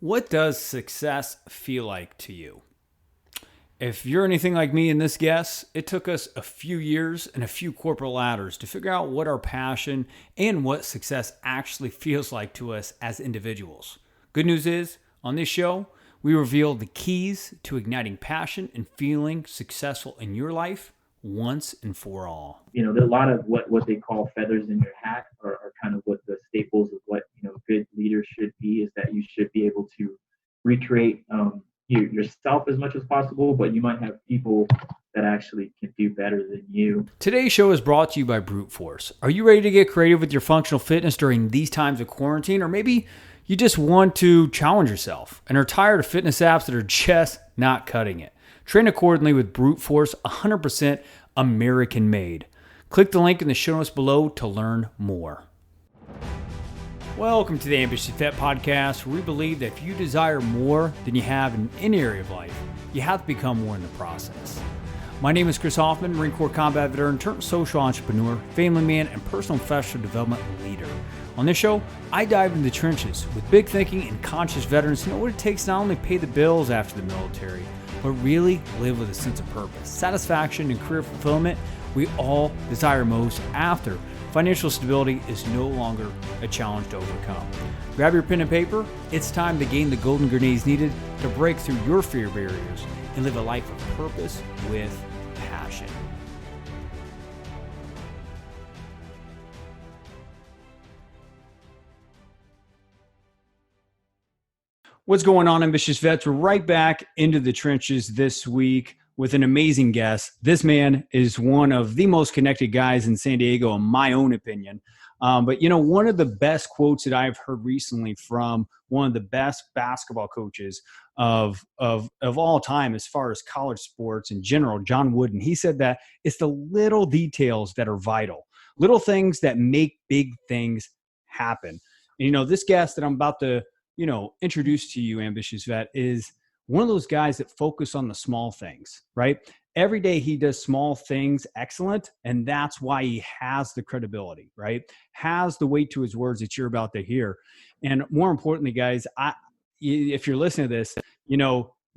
What does success feel like to you? If you're anything like me in this guess, it took us a few years and a few corporate ladders to figure out what our passion and what success actually feels like to us as individuals. Good news is, on this show, we reveal the keys to igniting passion and feeling successful in your life once and for all. There are a lot of what they call feathers in your hat are kind of what the staples of what good leaders should be, is that you should be able to recreate yourself as much as possible, but you might have people that actually can do better than you. Today's show is brought to you by Brute Force. Are you ready to get creative with your functional fitness during these times of quarantine? Or maybe you just want to challenge yourself and are tired of fitness apps that are just not cutting it. Train accordingly with Brute Force, 100% American made. Click the link in the show notes below to learn more. Welcome to the Ambitious Vet Podcast, where we believe that if you desire more than you have in any area of life, you have to become more in the process. My name is Chris Hoffman, Marine Corps combat veteran, turned social entrepreneur, family man, and personal and professional development leader. On this show, I dive into the trenches with big thinking and conscious veterans who know what it takes to not only pay the bills after the military, but really live with a sense of purpose, satisfaction, and career fulfillment we all desire most after financial stability is no longer a challenge to overcome. Grab your pen and paper. It's time to gain the golden grenades needed to break through your fear barriers and live a life of purpose with passion. What's going on, ambitious vets? We're right back into the trenches this week with an amazing guest. This man is one of the most connected guys in San Diego, in my own opinion. But one of the best quotes that I've heard recently from one of the best basketball coaches of all time, as far as college sports in general, John Wooden. He said that it's the little details that are vital, little things that make big things happen. And, this guest that I'm about to introduce to you, ambitious vet, is one of those guys that focus on the small things, right? Every day he does small things excellent, and that's why he has the credibility, right? Has the weight to his words that you're about to hear. And more importantly, guys, if you're listening to this,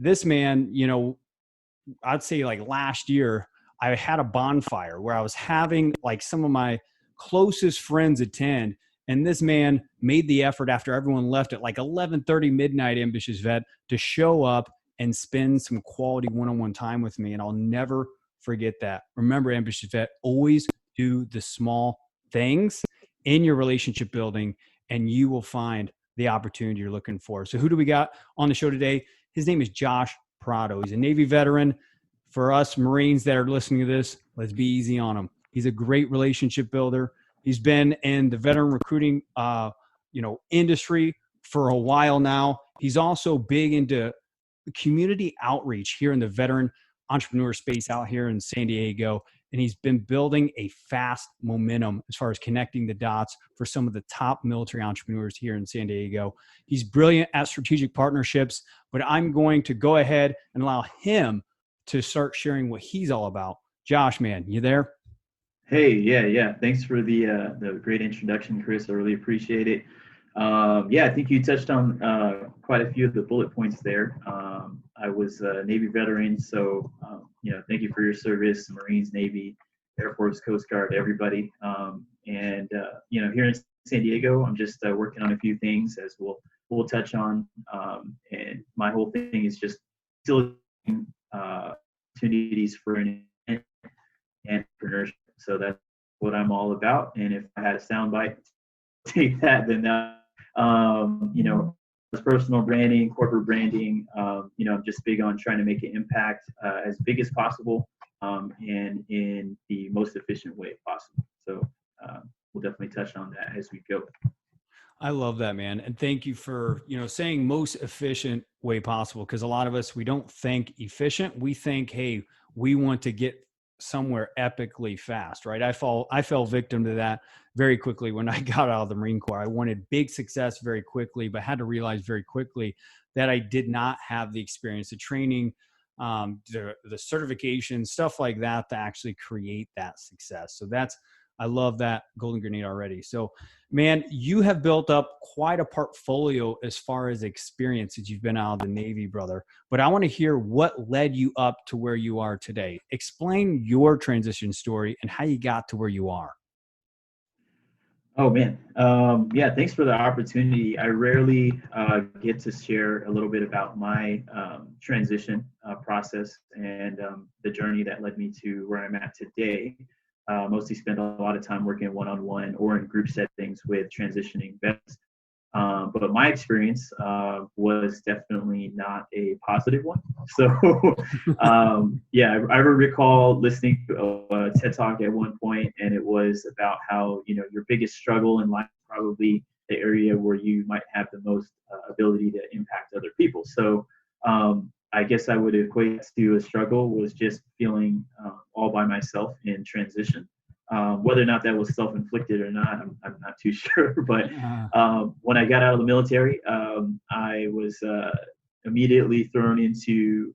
this man, I'd say like last year, I had a bonfire where I was having like some of my closest friends attend. And this man made the effort after everyone left at like 11:30 midnight, ambitious vet, to show up and spend some quality one-on-one time with me. And I'll never forget that. Remember, ambitious vet, always do the small things in your relationship building, and you will find the opportunity you're looking for. So who do we got on the show today? His name is Josh Prado. He's a Navy veteran. For us Marines that are listening to this, let's be easy on him. He's a great relationship builder. He's been in the veteran recruiting, industry for a while now. He's also big into community outreach here in the veteran entrepreneur space out here in San Diego. And he's been building a fast momentum as far as connecting the dots for some of the top military entrepreneurs here in San Diego. He's brilliant at strategic partnerships, but I'm going to go ahead and allow him to start sharing what he's all about. Josh, man, you there? Hey, yeah. Thanks for the great introduction, Chris. I really appreciate it. I think you touched on quite a few of the bullet points there. I was a Navy veteran, so thank you for your service, Marines, Navy, Air Force, Coast Guard, everybody. Here in San Diego, I'm just working on a few things, as we'll touch on. And my whole thing is just still opportunities for an entrepreneurship. So that's what I'm all about. And if I had a soundbite, take that. Then personal branding, corporate branding. I'm just big on trying to make an impact as big as possible, and in the most efficient way possible. So we'll definitely touch on that as we go. I love that, man. And thank you for, saying most efficient way possible. Because a lot of us, we don't think efficient. We think, hey, we want to get somewhere epically fast, right? I fell victim to that very quickly when I got out of the Marine Corps. I wanted big success very quickly, but had to realize very quickly that I did not have the experience, the training, the certification, stuff like that to actually create that success. So that's I love that golden grenade already. So, man, you have built up quite a portfolio as far as experience since you've been out of the Navy, brother. But I want to hear what led you up to where you are today. Explain your transition story and how you got to where you are. Oh man, yeah. Thanks for the opportunity. I rarely get to share a little bit about my transition process and the journey that led me to where I'm at today. Mostly spend a lot of time working one-on-one or in group settings with transitioning vets. But my experience was definitely not a positive one. So, yeah, I recall listening to a TED Talk at one point, and it was about how, your biggest struggle in life is probably the area where you might have the most ability to impact other people. So, I guess I would equate to a struggle was just feeling all by myself in transition. Whether or not that was self-inflicted or not, I'm not too sure. But when I got out of the military, I was immediately thrown into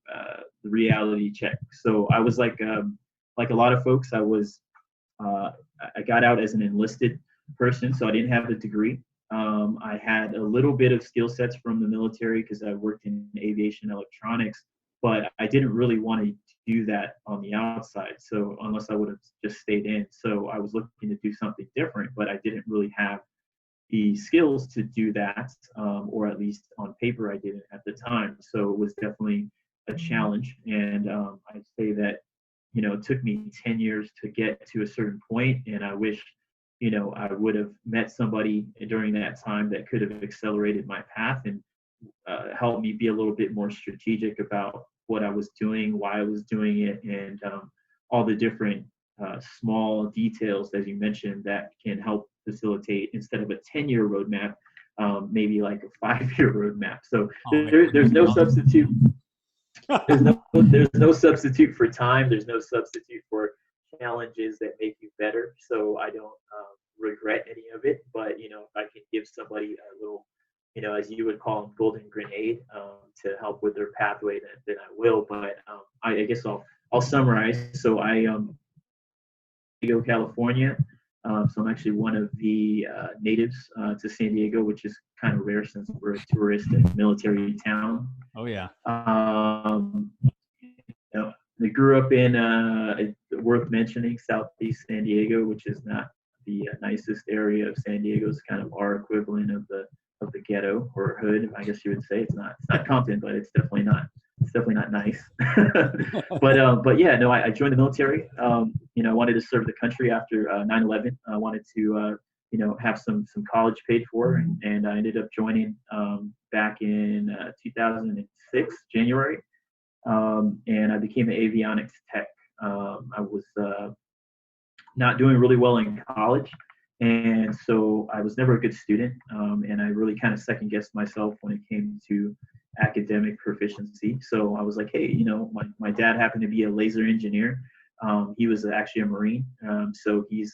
the reality check. So I was like a lot of folks. Uh, I got out as an enlisted person, so I didn't have a degree. I had a little bit of skill sets from the military because I worked in aviation electronics, but I didn't really want to do that on the outside. So unless I would have just stayed in. So I was looking to do something different, but I didn't really have the skills to do that, or at least on paper I didn't at the time. So it was definitely a challenge. And I'd say that, it took me 10 years to get to a certain point, and I wish, I would have met somebody during that time that could have accelerated my path and helped me be a little bit more strategic about what I was doing, why I was doing it, and all the different small details, as you mentioned, that can help facilitate instead of a 10-year roadmap, maybe like a 5-year roadmap. So Oh, man. there's no substitute. There's no substitute for time. There's no substitute for challenges that make you better. So I don't regret any of it. But if I can give somebody a little, as you would call them, golden grenade to help with their pathway, then I will. But I guess I'll summarize. So I Diego, California. So I'm actually one of the natives to San Diego, which is kind of rare since we're a tourist and military town. Oh, yeah. I grew up in worth mentioning Southeast San Diego, which is not the nicest area of San Diego. It's kind of our equivalent of the ghetto or hood, I guess you would say. It's not Compton, but it's definitely not nice. but yeah, no, I joined the military. I wanted to serve the country after 9/11. I wanted to have some college paid for, and I ended up joining back in 2006 January, and I became an avionics tech. I was not doing really well in college, and so I was never a good student, and I really kind of second guessed myself when it came to academic proficiency. So I was like, hey, my dad happened to be a laser engineer. He was actually a Marine, so he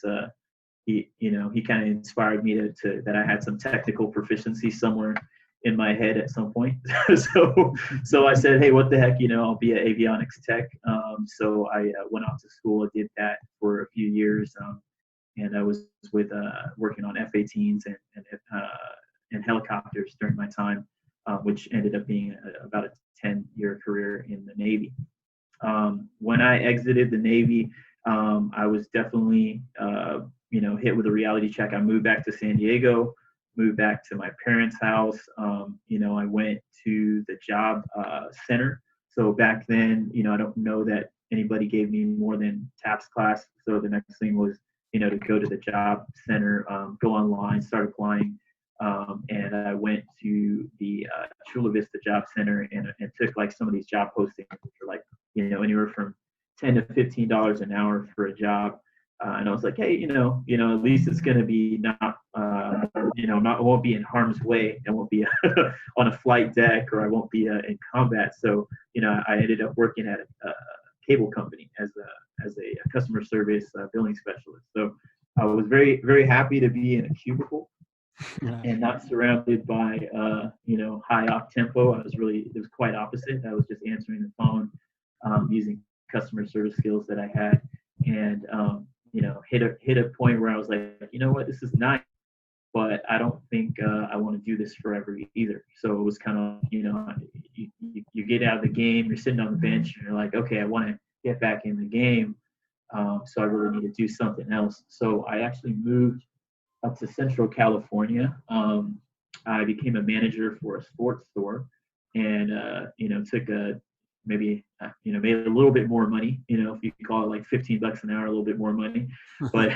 kind of inspired me to that I had some technical proficiency somewhere in my head at some point. so I said, hey, what the heck, I'll be an avionics tech. So I went off to school. I did that for a few years, and I was with working on F-18s and helicopters during my time, which ended up being about a 10-year career in the Navy. When I exited the Navy, I was definitely hit with a reality check. I moved back to San Diego, moved back to my parents' house. I went to the job center. So back then, I don't know that anybody gave me more than TAPS class. So the next thing was, to go to the job center, go online, start applying. And I went to the Chula Vista Job Center and took like some of these job postings, which are like, anywhere from $10 to $15 an hour for a job. And I was like, hey, at least it's going to be not, it won't be in harm's way. I won't be on a flight deck, or I won't be in combat. So, I ended up working at a cable company as a customer service billing specialist. So I was very, very happy to be in a cubicle and not surrounded by, high up tempo. It was quite opposite. I was just answering the phone, using customer service skills that I had. And, hit a point where I was like, you know what, this is nice, but I don't think I want to do this forever either. So it was kind of, you get out of the game, you're sitting on the bench, and you're like, okay, I want to get back in the game. So I really need to do something else. So I actually moved up to Central California. I became a manager for a sports store, and took a made a little bit more money. If you could call it like $15 an hour, a little bit more money. But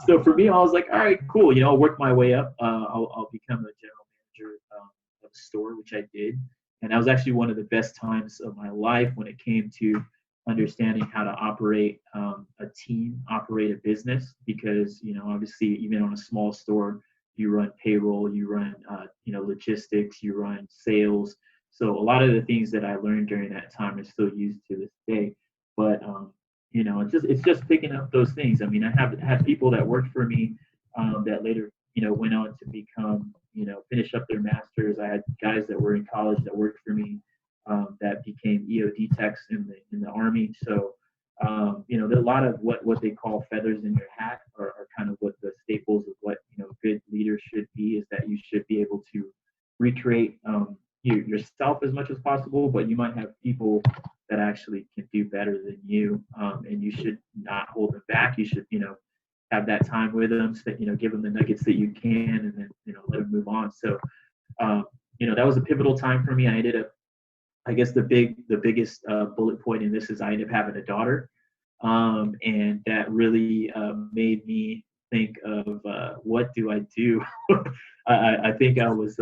so for me, I was like, all right, cool. I'll work my way up. I'll become a general manager of a store, which I did, and that was actually one of the best times of my life when it came to understanding how to operate a team, operate a business, because obviously even on a small store, you run payroll, you run logistics, you run sales. So a lot of the things that I learned during that time are still used to this day. But it's just picking up those things. I mean, I have had people that worked for me that later went on to become finish up their masters. I had guys that were in college that worked for me that became EOD techs in the Army. So, there are a lot of what they call feathers in your hat are kind of what the staples of what good leaders should be. Is that you should be able to recreate yourself as much as possible, but you might have people that actually can do better than you, and you should not hold them back. You should have that time with them, so that give them the nuggets that you can, and then let them move on. So, that was a pivotal time for me. I ended up, I guess the biggest bullet point in this is I ended up having a daughter, and that really made me think of what do I do. I think I was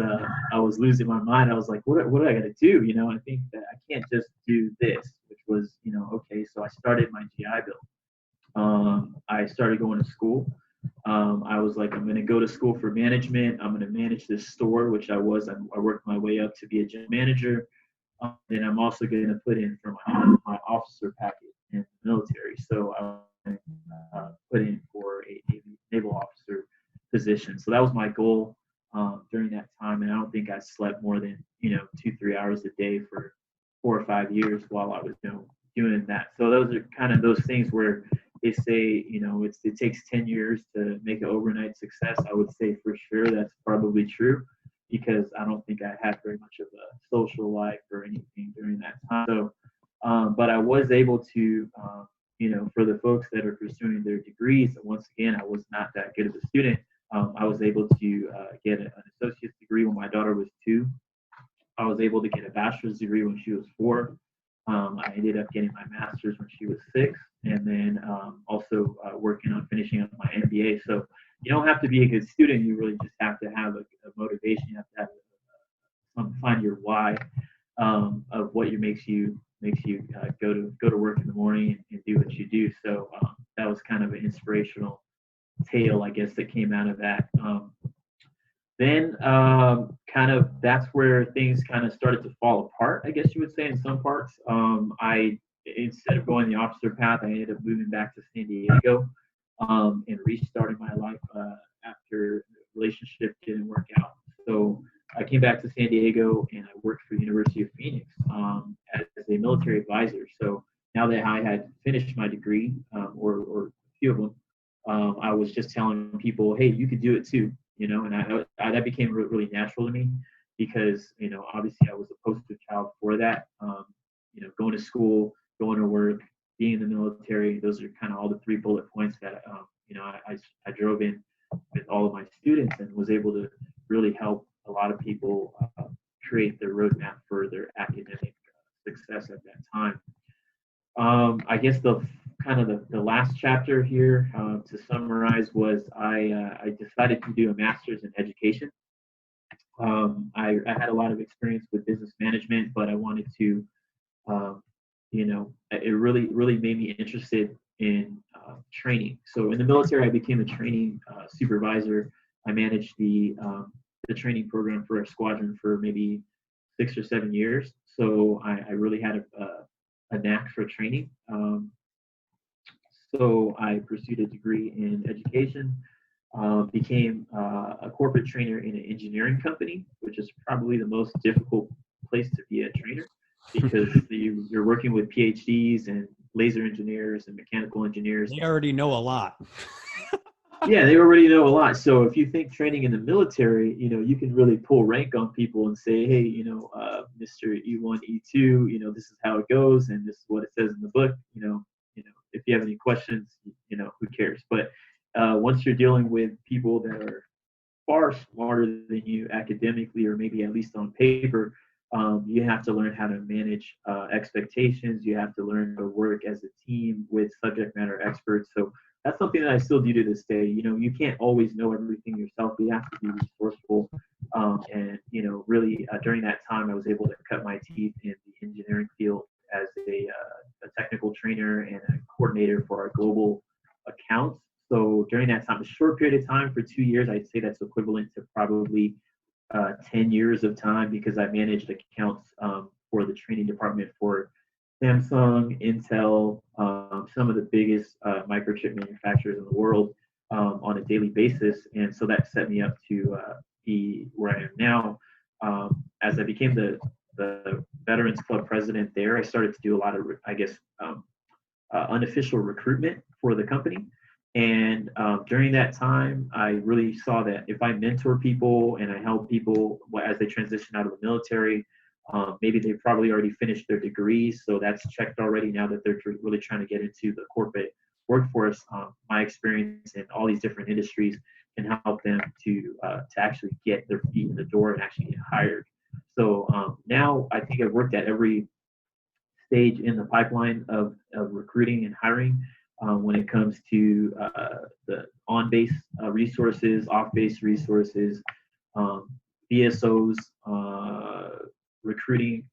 losing my mind. I was like, what do I got to do? I think that I can't just do this, which was okay. So I started my GI Bill. I started going to school. I was like, I'm going to go to school for management. I'm going to manage this store, which I was. I worked my way up to be a general manager. Then I'm also going to put in for my officer packet in the military. So I put in for a naval officer position. So that was my goal during that time. And I don't think I slept more than 2-3 hours a day for 4 or 5 years while I was doing that. So those are kind of those things where they say it takes 10 years to make an overnight success. I would say for sure that's probably true, because I don't think I had very much of a social life or anything during that time. So, but I was able to, for the folks that are pursuing their degrees, once again, I was not that good of a student. I was able to get an associate's degree when my daughter was 2. I was able to get a bachelor's degree when she was 4. I ended up getting my master's when she was 6, and then also working on finishing up my MBA. So you don't have to be a good student. You really just have to have a motivation. You have to have find your why of what makes you go to work in the morning and do what you do. So that was kind of an inspirational tale, I guess, that came out of that. Then kind of that's where things kind of started to fall apart, I guess you would say, in some parts. I Instead of going the officer path, I ended up moving back to San Diego and restarting my life after the relationship didn't work out. So I came back to San Diego and I worked for the University of Phoenix as a military advisor. So now that I had finished my degree, or a few of them, I was just telling people, hey, you could do it too. And that became really natural to me, because obviously I was a poster child for that. Going to school, going to work, being in the military. Those are kind of all the 3 bullet points that I drove in with all of my students, and was able to really help a lot of people create their roadmap for their academic success at that time. I guess the last chapter here to summarize was I decided to do a master's in education. I had a lot of experience with business management, but I wanted to, it really made me interested in training. So in the military, I became a training supervisor. I managed the training program for a squadron for maybe 6 or 7 years. So I really had a knack for training. So I pursued a degree in education, became a corporate trainer in an engineering company, which is probably the most difficult place to be a trainer, because you're working with PhDs and laser engineers and mechanical engineers. They already know a lot. Yeah, they already know a lot. So if you think training in the military, you can really pull rank on people and say, hey, Mr. E1, E2, this is how it goes, and this is what it says in the book. If you have any questions, who cares? But once you're dealing with people that are far smarter than you academically, or maybe at least on paper, you have to learn how to manage expectations. You have to learn to work as a team with subject matter experts. So that's something that I still do to this day. You can't always know everything yourself. You have to be resourceful. And really during that time, I was able to cut my teeth in the engineering field as a technical trainer and a coordinator for our global accounts. So during that time, a short period of time for 2 years, I'd say that's equivalent to probably 10 years of time, because I managed accounts for the training department for Samsung, Intel, some of the biggest microchip manufacturers in the world on a daily basis. And so that set me up to be where I am now. As I became the Veterans Club president there, I started to do a lot of, unofficial recruitment for the company. And during that time, I really saw that if I mentor people and I help people as they transition out of the military, maybe they've probably already finished their degrees, so that's checked already. Now that they're really trying to get into the corporate workforce, my experience in all these different industries can help them to actually get their feet in the door and actually get hired. So now I think I've worked at every stage in the pipeline of recruiting and hiring. When it comes to the on-base resources, off-base resources, VSOs, recruiting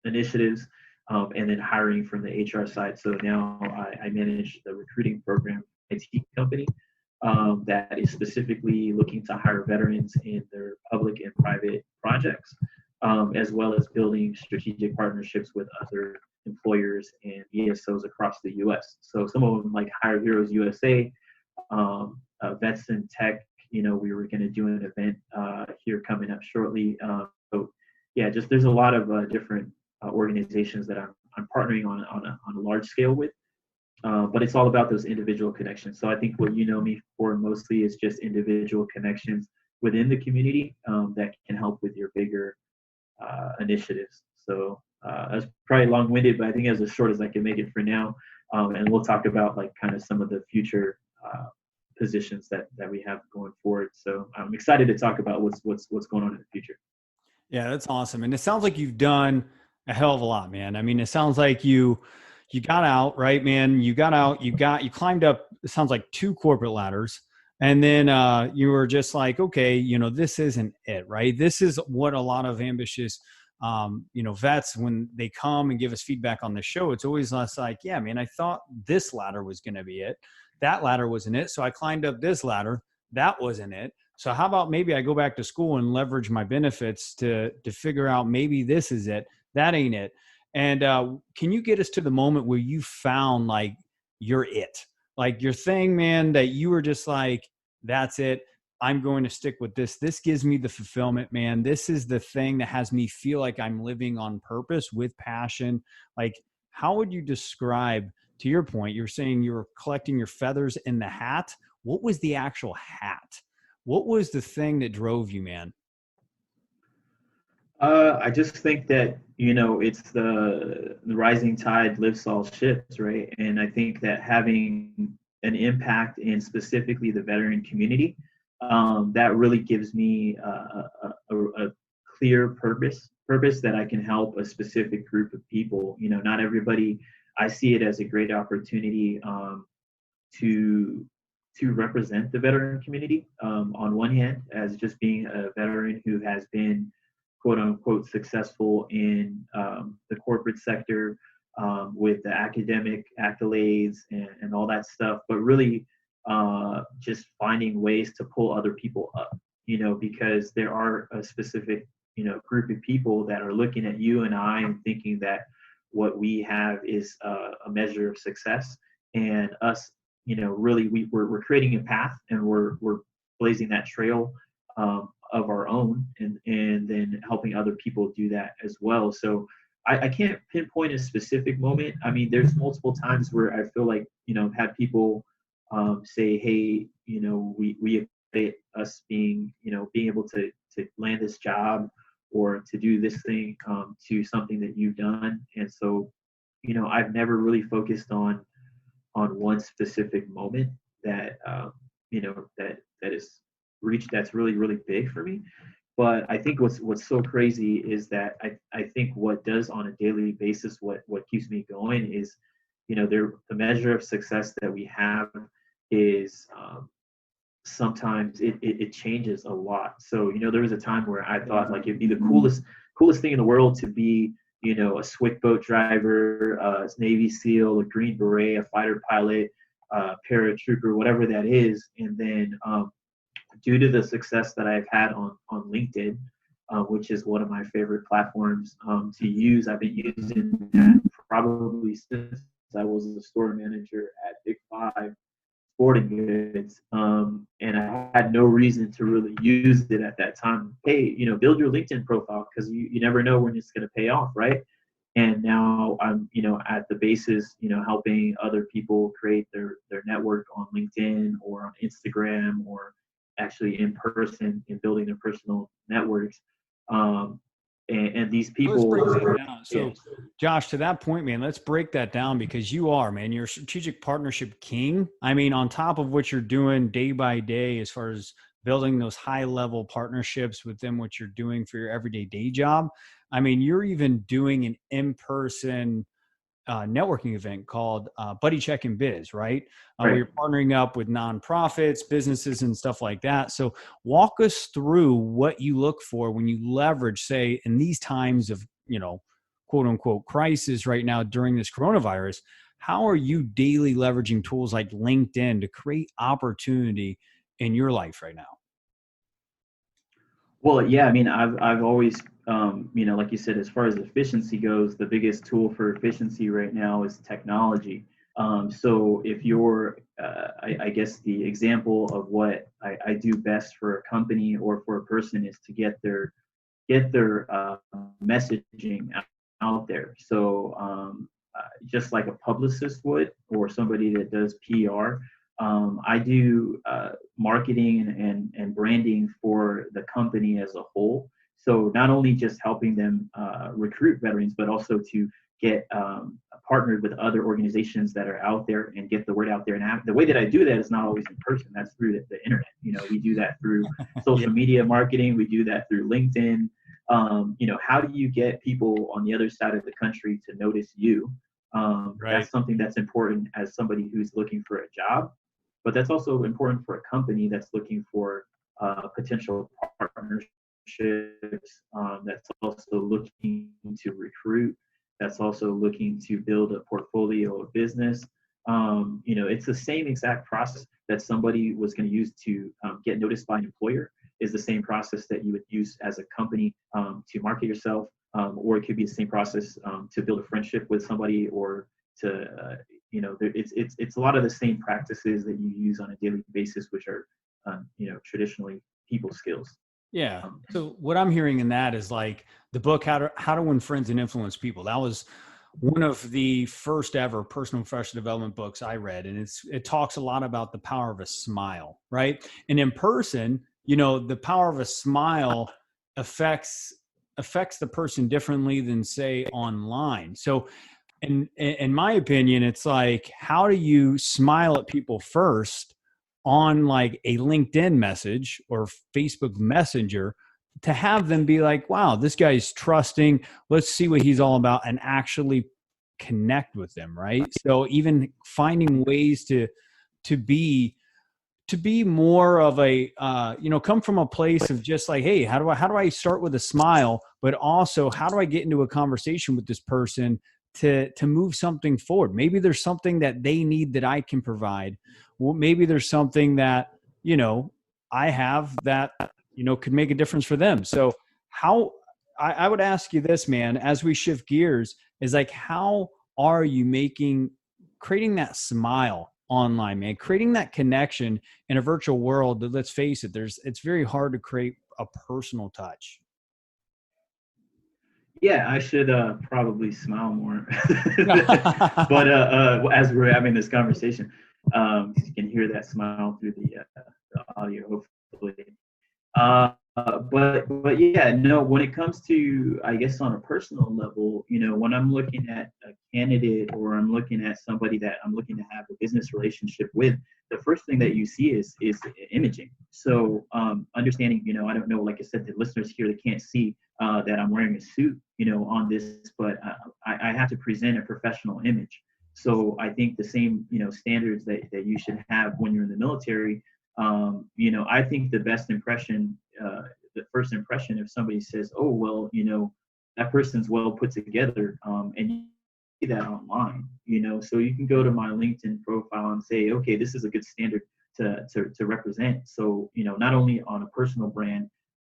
initiatives, and then hiring from the HR side. So now I manage the recruiting program IT company that is specifically looking to hire veterans in their public and private projects, as well as building strategic partnerships with other employers and ESOs across the U.S. So some of them, like Hire Heroes USA, Vets in Tech. We were going to do an event here coming up shortly. So yeah, just there's a lot of different organizations that I'm partnering on a large scale with. But it's all about those individual connections. So I think what you know me for mostly is just individual connections within the community that can help with your bigger initiatives. So that's probably long-winded, but I think as short as I can make it for now. And we'll talk about like kind of some of the future positions that we have going forward. So I'm excited to talk about what's going on in the future. Yeah, that's awesome. And it sounds like you've done a hell of a lot, man. I mean, it sounds like you got out, right, man? You got out, you climbed up, it sounds like 2 corporate ladders. And then you were just like, okay, this isn't it, right? This is what a lot of ambitious, vets, when they come and give us feedback on the show, it's always less like, yeah, man, I thought this ladder was going to be it. That ladder wasn't it. So I climbed up this ladder. That wasn't it. So how about maybe I go back to school and leverage my benefits to figure out maybe this is it. That ain't it. And can you get us to the moment where you found like you're it, like your thing, man, that you were just like, that's it. I'm going to stick with this. This gives me the fulfillment, man. This is the thing that has me feel like I'm living on purpose with passion. Like, how would you describe, to your point, you're saying you were collecting your feathers in the hat. What was the actual hat? What was the thing that drove you, man? I just think that it's the rising tide lifts all ships, right? And I think that having an impact in specifically the veteran community, that really gives me a clear purpose that I can help a specific group of people. Not everybody. I see it as a great opportunity to represent the veteran community. On one hand, as just being a veteran who has been quote unquote successful in the corporate sector with the academic accolades and all that stuff, but really just finding ways to pull other people up, because there are a specific, group of people that are looking at you and I and thinking that what we have is a measure of success, and us, really we're creating a path, and we're blazing that trail of our own, and then helping other people do that as well. So I can't pinpoint a specific moment. I mean, there's multiple times where I feel like, have people say, hey, we equate us being, being able to land this job or to do this thing to something that you've done. And so, I've never really focused on one specific moment that that is reached that's really really big for me. But I think what's so crazy is that I think what does on a daily basis, what keeps me going is, the measure of success that we have is sometimes it changes a lot. So, there was a time where I thought like it'd be the coolest thing in the world to be, a swick boat driver, a Navy SEAL, a Green Beret, a fighter pilot, paratrooper, whatever that is. And then due to the success that I've had on LinkedIn, which is one of my favorite platforms to use, I've been using that probably since I was a store manager at Big Five sporting goods, and I had no reason to really use it at that time. Hey, build your LinkedIn profile because you never know when it's going to pay off, right? And now I'm, at the basis, helping other people create their network on LinkedIn or on Instagram or actually in person and building their personal networks. Um, and these Let's people, break that down. So, yeah, Josh, to that point, man, let's break that down because you are, man, you're a strategic partnership king. I mean, on top of what you're doing day by day, as far as building those high level partnerships within what you're doing for your everyday day job. I mean, you're even doing an in-person networking event called Buddy Check and Biz, right? Where right. you're partnering up with nonprofits, businesses, and stuff like that. So, walk us through what you look for when you leverage, say, in these times of, quote unquote crisis right now during this coronavirus. How are you daily leveraging tools like LinkedIn to create opportunity in your life right now? Well, yeah, I mean, I've always, like you said, as far as efficiency goes, the biggest tool for efficiency right now is technology. So if you're, I guess the example of what I do best for a company or for a person is to get their messaging out there. So just like a publicist would, or somebody that does PR, I do marketing and branding for the company as a whole. So not only just helping them recruit veterans, but also to get partnered with other organizations that are out there and get the word out there. And the way that I do that is not always in person. That's through the internet. We do that through Yeah, social media marketing. We do that through LinkedIn. How do you get people on the other side of the country to notice you? right. That's something that's important as somebody who's looking for a job, but that's also important for a company that's looking for potential partnerships, that's also looking to recruit, that's also looking to build a portfolio of business. It's the same exact process that somebody was going to use to get noticed by an employer is the same process that you would use as a company to market yourself, or it could be the same process to build a friendship with somebody, or to it's a lot of the same practices that you use on a daily basis, which are traditionally people skills. Yeah. Um, So what I'm hearing in that is like the book How to Win Friends and Influence People. That was one of the first ever personal and professional development books I read, and it talks a lot about the power of a smile, right? And in person, the power of a smile affects affects the person differently than say online. So in my opinion, it's like, how do you smile at people first on like a LinkedIn message or Facebook Messenger to have them be like, wow, this guy's trusting. Let's see what he's all about and actually connect with them, right? So even finding ways to be to be more of a come from a place of just like, hey, how do I start with a smile, but also how do I get into a conversation with this person to move something forward? Maybe there's something that they need that I can provide. Well, maybe there's something that you know I have that could make a difference for them. So how I would ask you this, man, as we shift gears, is like, how are you creating that smile online, man, creating that connection in a virtual world that, let's face it, it's very hard to create a personal touch. Yeah, I should probably smile more. But as we're having this conversation, you can hear that smile through the audio, hopefully. But yeah, no. When it comes to, I guess, on a personal level, when I'm looking at a candidate or I'm looking at somebody that I'm looking to have a business relationship with, the first thing that you see is imaging. So understanding, I don't know, like I said, the listeners here, they can't see that I'm wearing a suit, on this, but I have to present a professional image. So I think the same, standards that you should have when you're in the military. I think the best impression, the first impression, if somebody says, "Oh, well, that person's well put together," and you see that online, so you can go to my LinkedIn profile and say, "Okay, this is a good standard to represent." So, not only on a personal brand,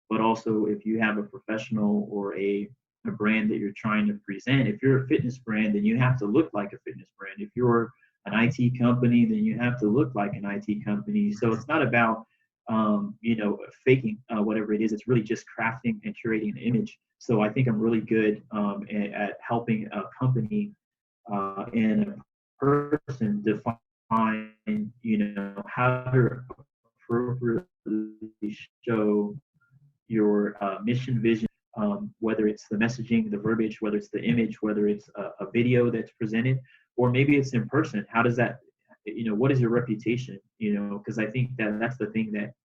but also if you have a professional or a brand that you're trying to present. If you're a fitness brand, then you have to look like a fitness brand. If you're an IT company, then you have to look like an IT company. So it's not about faking whatever it is. It's really just crafting and curating an image. So I think I'm really good at helping a company and a person define, how to appropriately show your mission, vision, whether it's the messaging, the verbiage, whether it's the image, whether it's a video that's presented, or maybe it's in person. How does that, what is your reputation? Because I think that's the thing that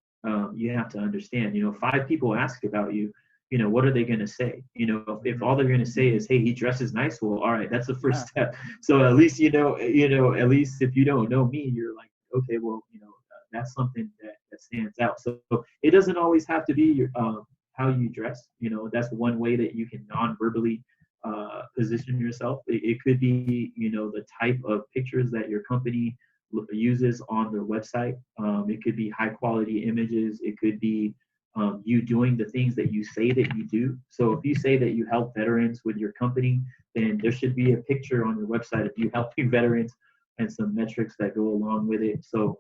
you have to understand. If five people ask about you, what are they going to say? If all they're going to say is, "Hey, he dresses nice," well, all right, that's the first step. So at least at least if you don't know me, you're like, okay, well, that's something that stands out. So it doesn't always have to be how you dress. That's one way that you can non-verbally position yourself. It could be, the type of pictures that your company uses on their website. It could be high quality images. It could be you doing the things that you say that you do. So if you say that you help veterans with your company, then there should be a picture on your website of you helping veterans and some metrics that go along with it. So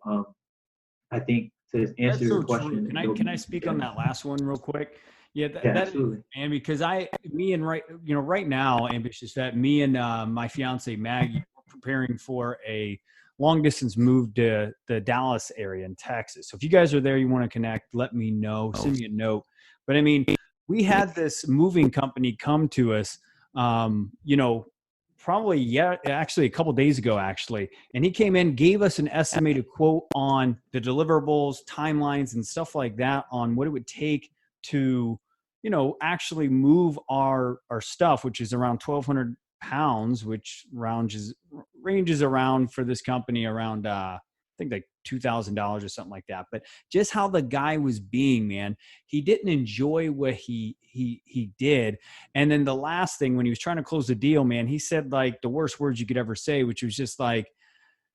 I think to answer That's your so true. question, Can I speak on that last one real quick? Yeah, yeah, that is, absolutely. man, because me and right now, ambitious vet, me and my fiance Maggie, we're preparing for a long distance move to the Dallas area in Texas. So if you guys are there, you want to connect, let me know, send me a note. But I mean, we had this moving company come to us, um, you know, probably, yeah, actually a couple days ago, actually, and he came in, gave us an estimated quote on the deliverables, timelines, and stuff like that on what it would take to, actually move our stuff, which is around 1,200 pounds, which ranges around for this company around I think like $2,000 or something like that. But just how the guy was being, man, he didn't enjoy what he did. And then the last thing, when he was trying to close the deal, man, he said like the worst words you could ever say, which was just like,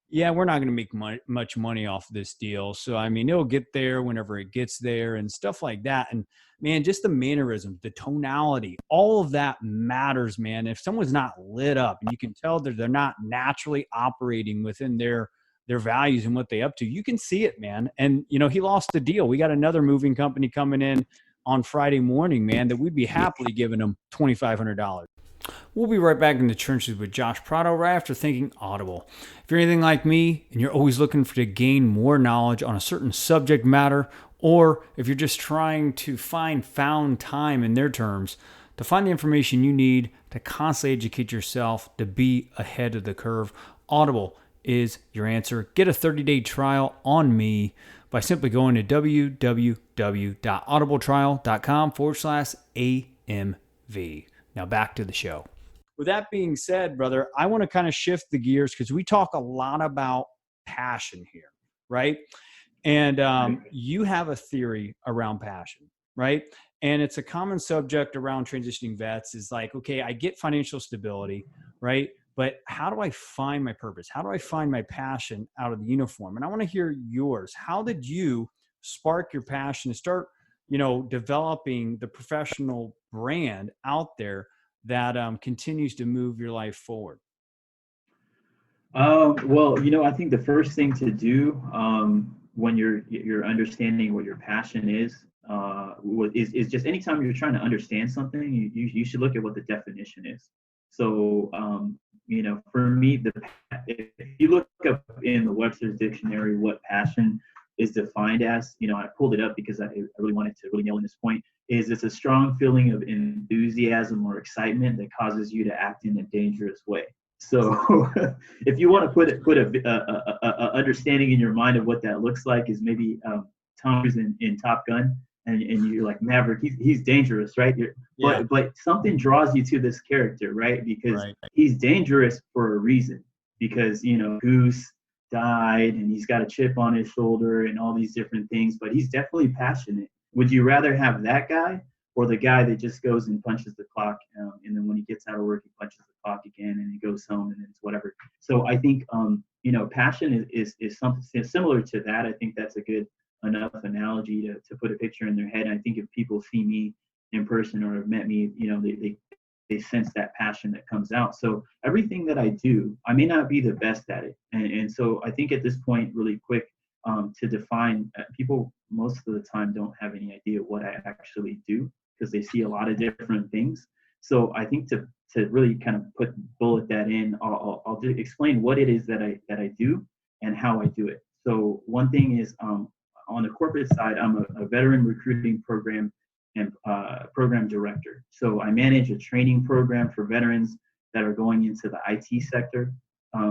"Yeah, we're not going to make much money off this deal. So, I mean, it'll get there whenever it gets there," and stuff like that. And man, just the mannerisms, the tonality, all of that matters, man. If someone's not lit up and you can tell that they're not naturally operating within their values and what they up to, you can see it, man. And, he lost the deal. We got another moving company coming in on Friday morning, man, that we'd be happily giving them $2,500. We'll be right back in the trenches with Josh Prado right after thinking Audible. If you're anything like me and you're always looking to gain more knowledge on a certain subject matter, or if you're just trying to found time in their terms, to find the information you need to constantly educate yourself to be ahead of the curve, Audible is your answer. Get a 30-day trial on me by simply going to www.audibletrial.com/AMV. Now back to the show. With that being said, brother, I want to kind of shift the gears because we talk a lot about passion here, right? And Right. you have a theory around passion, right? And it's a common subject around transitioning vets is like, okay, I get financial stability, right? But how do I find my purpose? How do I find my passion out of the uniform? And I want to hear yours. How did you spark your passion to start, developing the professional brand out there that continues to move your life forward? Well, I think the first thing to do when you're understanding what your passion is, is just anytime you're trying to understand something, you should look at what the definition is. So, for me, if you look up in the Webster's dictionary what passion is defined as, I pulled it up because I really wanted to really nail in this point, is it's a strong feeling of enthusiasm or excitement that causes you to act in a dangerous way. So if you want to put a understanding in your mind of what that looks like, is maybe Tom Cruise in Top Gun, and you're like, Maverick, he's dangerous, right? But something draws you to this character, right? Because he's dangerous for a reason. Because Goose died, and he's got a chip on his shoulder, and all these different things. But he's definitely passionate. Would you rather have that guy, or the guy that just goes and punches the clock, and then when he gets out of work, he punches the clock again, and he goes home, and it's whatever. So I think passion is something similar to that. I think that's a good enough analogy to put a picture in their head. And I think if people see me in person or have met me, they sense that passion that comes out. So everything that I do, I may not be the best at it. And so I think at this point, really quick, to define, people most of the time don't have any idea what I actually do, because they see a lot of different things. So I think to really kind of bullet that in, I'll explain what it is that I do and how I do it. So one thing is, on the corporate side, I'm a veteran recruiting program and program director. So I manage a training program for veterans that are going into the IT sector.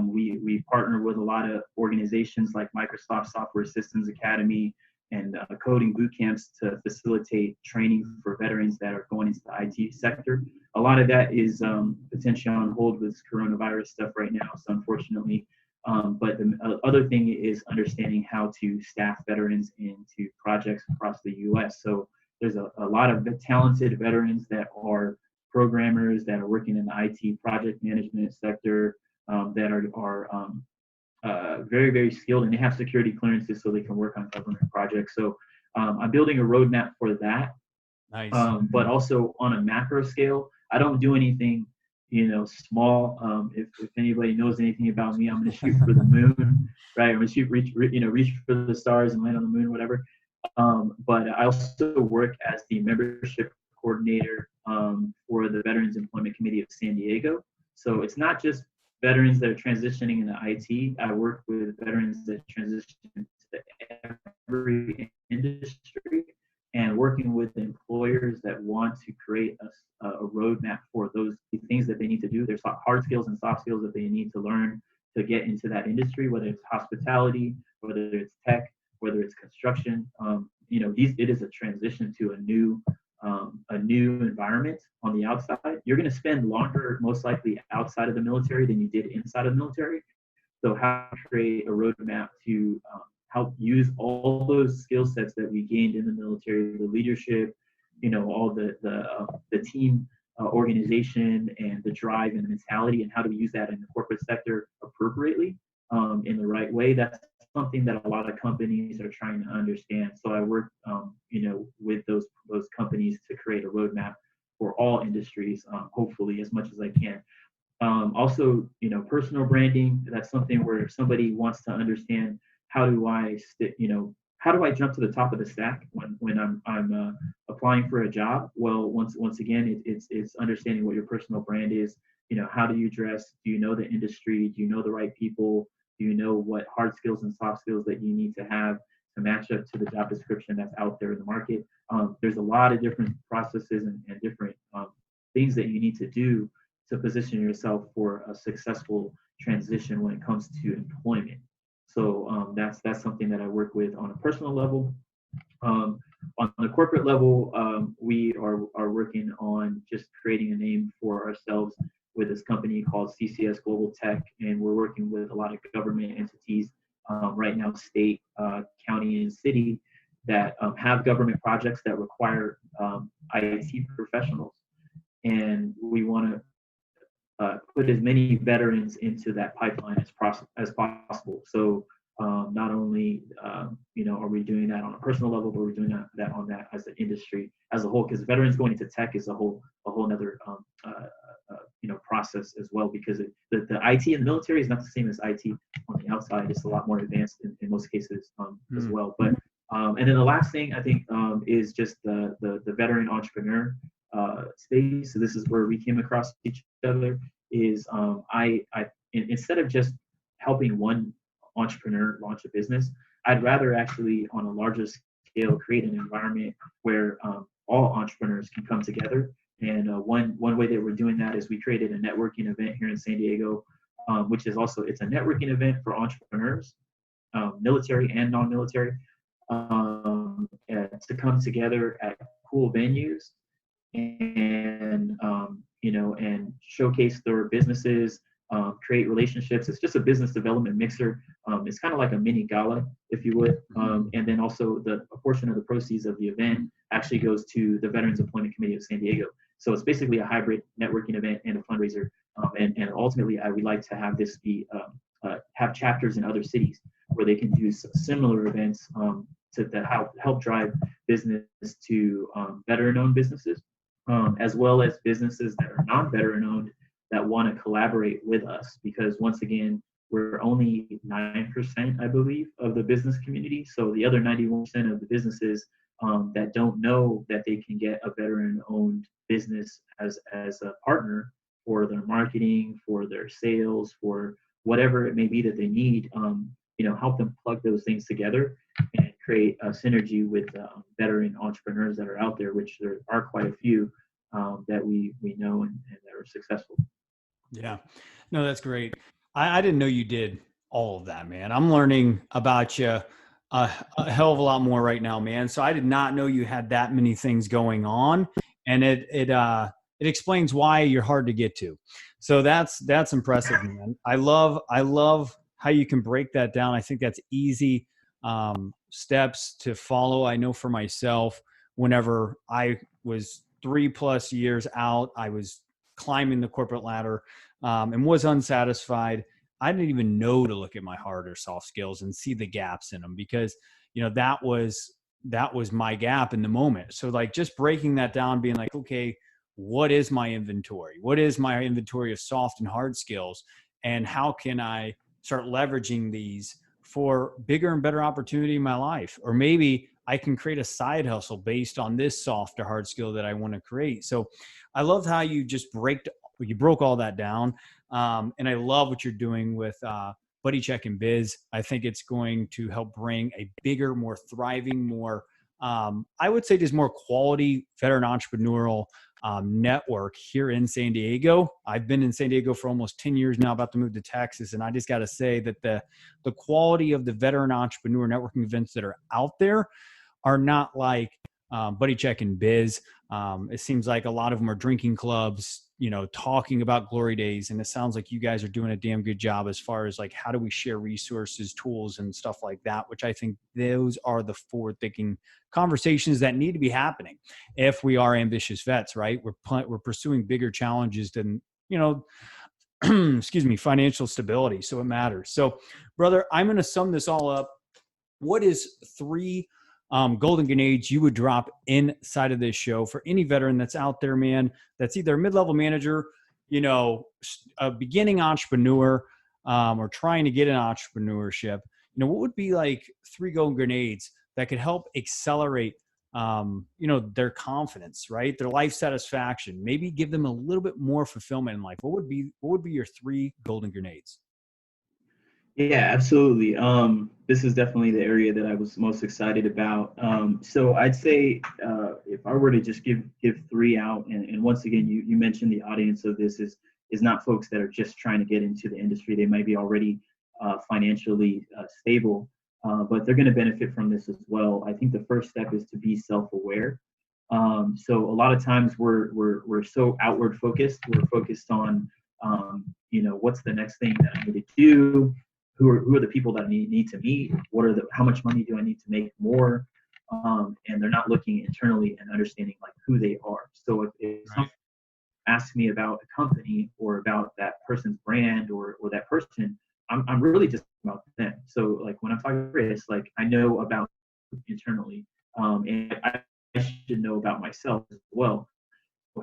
We partner with a lot of organizations like Microsoft Software Systems Academy and coding boot camps to facilitate training for veterans that are going into the IT sector. A lot of that is potentially on hold with coronavirus stuff right now. So unfortunately, but the other thing is understanding how to staff veterans into projects across the U.S. So there's a lot of talented veterans that are programmers, that are working in the IT project management sector, that are very, very skilled, and they have security clearances so they can work on government projects. So I'm building a roadmap for that. Nice. But also on a macro scale, I don't do anything small. If anybody knows anything about me, I'm going to shoot for the moon, right? I'm going to reach for the stars and land on the moon, whatever. But I also work as the membership coordinator for the Veterans Employment Committee of San Diego. So it's not just veterans that are transitioning into IT. I work with veterans that transition into every industry, and working with employers that want to create a roadmap for those things that they need to do. There's hard skills and soft skills that they need to learn to get into that industry, whether it's hospitality, whether it's tech, whether it's construction. It is a transition to a new environment on the outside. You're going to spend longer, most likely, outside of the military than you did inside of the military. So how to create a roadmap to help use all those skill sets that we gained in the military, the leadership, all the team organization and the drive and the mentality, and how do we use that in the corporate sector appropriately, in the right way. That's something that a lot of companies are trying to understand. So I work, with those companies to create a roadmap for all industries, hopefully as much as I can. Also, personal branding. That's something where if somebody wants to understand how do I jump to the top of the stack when I'm applying for a job. Well, once again, it's understanding what your personal brand is. How do you dress? Do you know the industry? Do you know the right people? Do you know what hard skills and soft skills that you need to have to match up to the job description that's out there in the market? There's a lot of different processes and different things that you need to do to position yourself for a successful transition when it comes to employment. So that's something that I work with on a personal level. On the corporate level, we are working on just creating a name for ourselves with this company called CCS Global Tech, and we're working with a lot of government entities right now, state, county, and city, that have government projects that require IT professionals, and we want to put as many veterans into that pipeline as possible. So not only are we doing that on a personal level, but we're doing that on that as an industry as a whole, because veterans going into tech is a whole other process as well, because the IT in the military is not the same as IT on the outside. It's a lot more advanced in most cases as well. But And then the last thing I think is just the veteran entrepreneur space. So this is where we came across each other. Is instead of just helping one entrepreneur launch a business, I'd rather actually on a larger scale create an environment where all entrepreneurs can come together. And one way that we're doing that is we created a networking event here in San Diego, which is also it's a networking event for entrepreneurs, military and non-military, to come together at cool venues and and showcase their businesses, create relationships. It's just a business development mixer. It's kind of like a mini gala, if you would. And then also a portion of the proceeds of the event actually goes to the Veterans Employment Committee of San Diego. So it's basically a hybrid networking event and a fundraiser. And ultimately, I would like to have this be have chapters in other cities where they can do similar events to help drive business to veteran-owned businesses, as well as businesses that are non-veteran owned that want to collaborate with us. Because once again, we're only 9%, I believe, of the business community. So the other 91% of the businesses that don't know that they can get a veteran-owned business as a partner for their marketing, for their sales, for whatever it may be that they need, help them plug those things together and create a synergy with veteran entrepreneurs that are out there, which there are quite a few that we know and that are successful. Yeah, no, that's great. I didn't know you did all of that, man. I'm learning about you a hell of a lot more right now, man. So I did not know you had that many things going on, and it explains why you're hard to get to. So that's impressive, man. I love how you can break that down. I think that's easy steps to follow. I know for myself, whenever I was 3+ years out, I was climbing the corporate ladder and was unsatisfied. I didn't even know to look at my hard or soft skills and see the gaps in them, because that was my gap in the moment. So like just breaking that down, being like, okay, what is my inventory? What is my inventory of soft and hard skills? And how can I start leveraging these for bigger and better opportunity in my life? Or maybe I can create a side hustle based on this soft or hard skill that I want to create. So I love how you just broke all that down. And I love what you're doing with Buddy Check and Biz. I think it's going to help bring a bigger, more thriving, more, I would say just more quality veteran entrepreneurial network here in San Diego. I've been in San Diego for almost 10 years now, about to move to Texas. And I just got to say that the quality of the veteran entrepreneur networking events that are out there are not like Buddy Check and Biz. It seems like a lot of them are drinking clubs, talking about glory days. And it sounds like you guys are doing a damn good job as far as like, how do we share resources, tools, and stuff like that, which I think those are the forward-thinking conversations that need to be happening if we are ambitious vets, right? We're pursuing bigger challenges than, excuse me, financial stability. So it matters. So brother, I'm going to sum this all up. What is 3 golden grenades you would drop inside of this show for any veteran that's out there, man, that's either a mid-level manager, a beginning entrepreneur, or trying to get an entrepreneurship? What would be like 3 golden grenades that could help accelerate, their confidence, right? Their life satisfaction, maybe give them a little bit more fulfillment in life. What would be your 3 golden grenades? Yeah, absolutely. This is definitely the area that I was most excited about. So I'd say if I were to just give 3 out, and once again, you mentioned the audience of this is not folks that are just trying to get into the industry. They might be already financially stable, but they're going to benefit from this as well. I think the first step is to be self-aware. So a lot of times we're so outward focused. We're focused on what's the next thing that I need to do. Who are the people that I need to meet? How much money do I need to make more? And they're not looking internally and understanding like who they are. So if someone asks me about a company or about that person's brand or that person, I'm really just about them. So like when I'm talking to Chris, like I know about internally, and I should know about myself as well.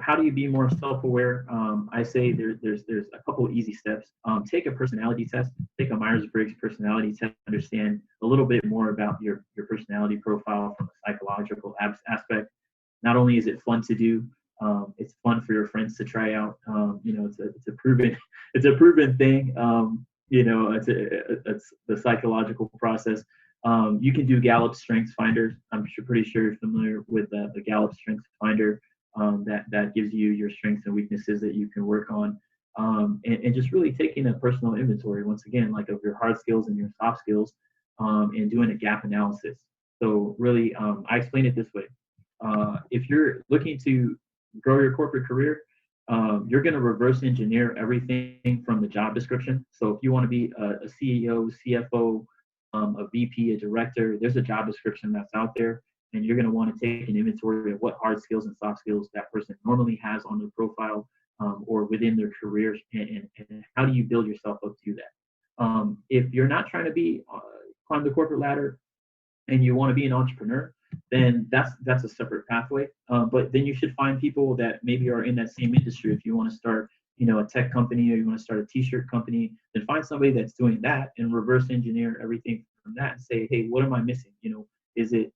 how do you be more self-aware? I say there's a couple of easy steps. Take a personality test. Take a Myers-Briggs personality test. Understand a little bit more about your personality profile from a psychological aspect. Not only is it fun to do, it's fun for your friends to try out. It's a proven it's a proven thing. It's the psychological process. You can do Gallup Strengths Finder. I'm pretty sure you're familiar with the Gallup Strengths Finder. That gives you your strengths and weaknesses that you can work on, and just really taking a personal inventory once again, like of your hard skills and your soft skills, and doing a gap analysis. So really, I explain it this way: if you're looking to grow your corporate career, you're going to reverse engineer everything from the job description. So if you want to be a CEO, CFO, a VP, a director, there's a job description that's out there, and you're going to want to take an inventory of what hard skills and soft skills that person normally has on their profile, or within their careers, and how do you build yourself up to that. If you're not trying to be climb the corporate ladder and you want to be an entrepreneur, then that's a separate pathway. But then you should find people that maybe are in that same industry. If you want to start, a tech company, or you want to start a t-shirt company, then find somebody that's doing that and reverse engineer everything from that and say, hey, what am I missing? Is it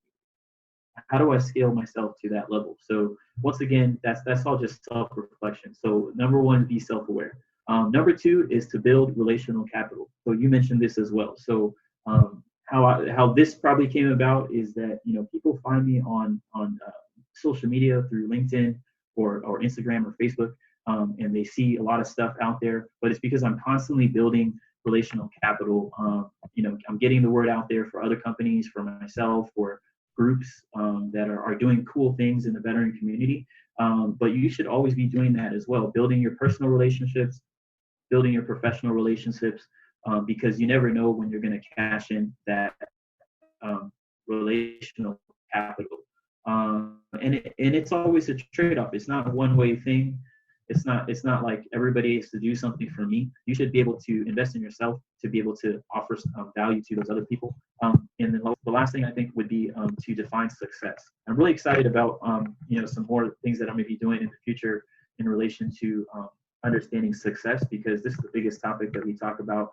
how do I scale myself to that level? So once again, that's all just self-reflection. So number one, be self-aware. Number two is to build relational capital. So you mentioned this as well. So how this probably came about is that people find me on social media through LinkedIn or Instagram or Facebook, and they see a lot of stuff out there. But it's because I'm constantly building relational capital. I'm getting the word out there for other companies, for myself, for groups that are doing cool things in the veteran community. But you should always be doing that as well, building your personal relationships, building your professional relationships, because you never know when you're going to cash in that relational capital. And it's always a trade-off. It's not a one-way thing. It's not like everybody has to do something for me. You should be able to invest in yourself to be able to offer value to those other people. And then the last thing I think would be to define success. I'm really excited about some more things that I'm going to be doing in the future in relation to understanding success, because this is the biggest topic that we talk about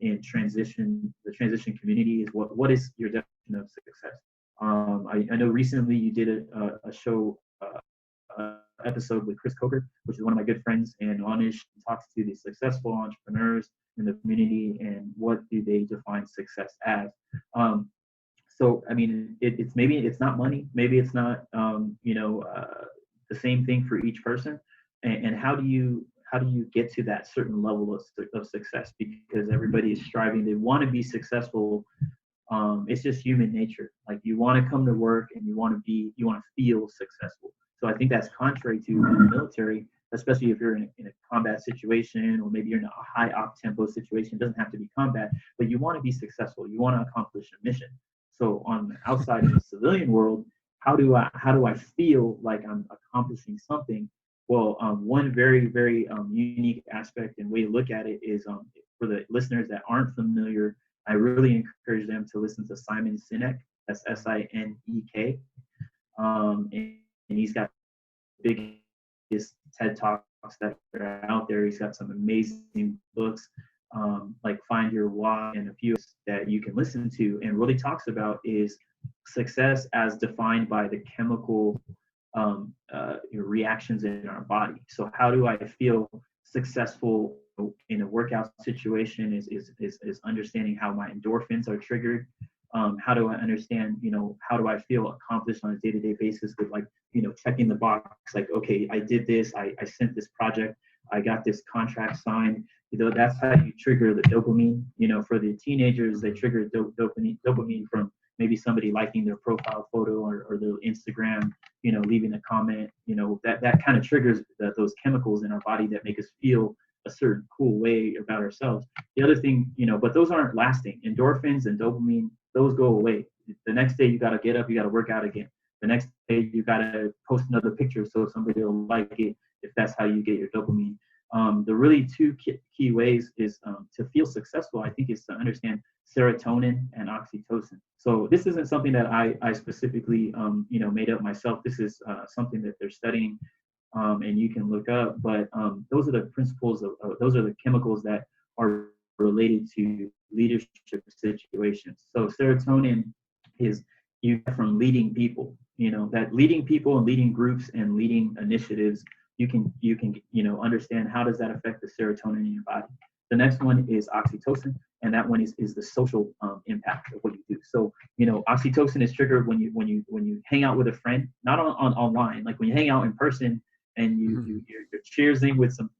in the transition community is what is your definition of success. I know recently you did a show episode with Chris Coker, which is one of my good friends, and Anish talks to the successful entrepreneurs in the community and what do they define success as. So I mean, it's maybe it's not money, maybe it's not the same thing for each person, and how do you get to that certain level of success, because everybody is striving, they want to be successful. It's just human nature. Like you want to come to work and you want to feel successful. So I think that's contrary to in the military, especially if you're in a combat situation, or maybe you're in a high op tempo situation. It doesn't have to be combat, but you want to be successful. You want to accomplish a mission. So on the outside in the civilian world, how do I feel like I'm accomplishing something? Well, one very, very unique aspect and way to look at it is, for the listeners that aren't familiar, I really encourage them to listen to Simon Sinek. That's Sinek. And he's got the biggest TED Talks that are out there. He's got some amazing books, like Find Your Why, and a few that you can listen to, and really talks about is success as defined by the chemical reactions in our body. So how do I feel successful in a workout situation is understanding how my endorphins are triggered. How do I understand, how do I feel accomplished on a day-to-day basis with, like, checking the box, like, okay, I did this, I sent this project, I got this contract signed. That's how you trigger the dopamine. For the teenagers, they trigger dopamine from maybe somebody liking their profile photo or their Instagram, leaving a comment. That kind of triggers those chemicals in our body that make us feel a certain cool way about ourselves. The other thing, but those aren't lasting. Endorphins and dopamine, those go away. The next day you got to get up, you got to work out again. The next day you got to post another picture so somebody will like it, if that's how you get your dopamine. The really two key ways is to feel successful, I think, is to understand serotonin and oxytocin. So this isn't something that I specifically made up myself. This is something that they're studying and you can look up. But those are the principles those are the chemicals that are related to leadership situations. So serotonin is you get from leading people. You know that leading people and leading groups and leading initiatives. You can understand how does that affect the serotonin in your body. The next one is oxytocin, and that one is the social impact of what you do. So oxytocin is triggered when you hang out with a friend, not on online, like when you hang out in person and you're cheersing with some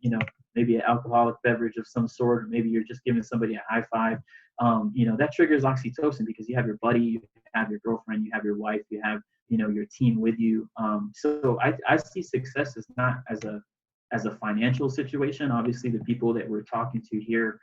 maybe an alcoholic beverage of some sort, or maybe you're just giving somebody a high five. That triggers oxytocin because you have your buddy, you have your girlfriend, you have your wife, you have your team with you. So I see success as not as a financial situation. Obviously, the people that we're talking to here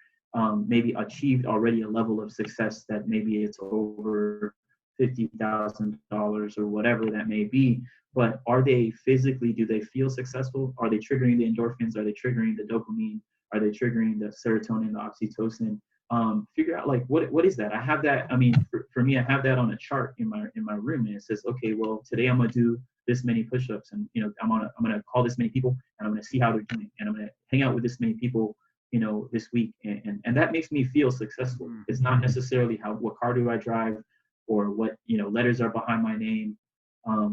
maybe achieved already a level of success that maybe it's over $50,000 or whatever that may be. But are they physically, do they feel successful? Are they triggering the endorphins? Are they triggering the dopamine? Are they triggering the serotonin, the oxytocin? Figure out like what is that? I have that. I mean, for me, I have that on a chart in my room, and it says, okay, well, today I'm gonna do this many push-ups, and I'm gonna call this many people, and I'm gonna see how they're doing, and I'm gonna hang out with this many people, this week, and that makes me feel successful. It's not necessarily what car do I drive, or what letters are behind my name,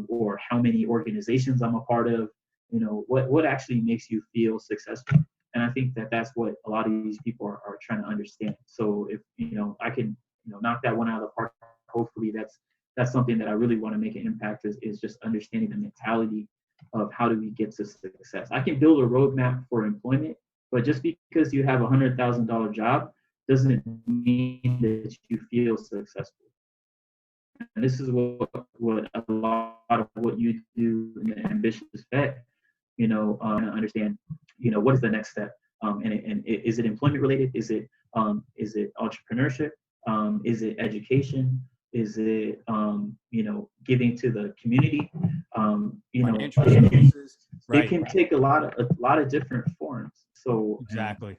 or how many organizations I'm a part of. What actually makes you feel successful. And I think that that's what a lot of these people are trying to understand. So if I can knock that one out of the park, hopefully that's something that I really want to make an impact is just understanding the mentality of how do we get to success. I can build a roadmap for employment, but just because you have $100,000 job doesn't mean that you feel successful. And this is what a lot of what you do in the ambitious vet, understand, what is the next step? And is it employment related? Is it entrepreneurship? Is it education? Is it giving to the community? Financial services. It can take a lot of different forms. So exactly.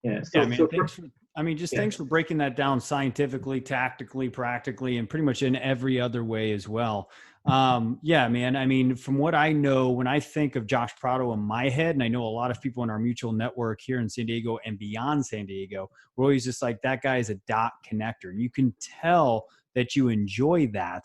Yeah. So, man, thanks for breaking that down scientifically, tactically, practically, and pretty much in every other way as well. Man. I mean, from what I know, when I think of Josh Prado in my head, and I know a lot of people in our mutual network here in San Diego and beyond San Diego, we're always just like, that guy is a dot connector. And you can tell that you enjoy that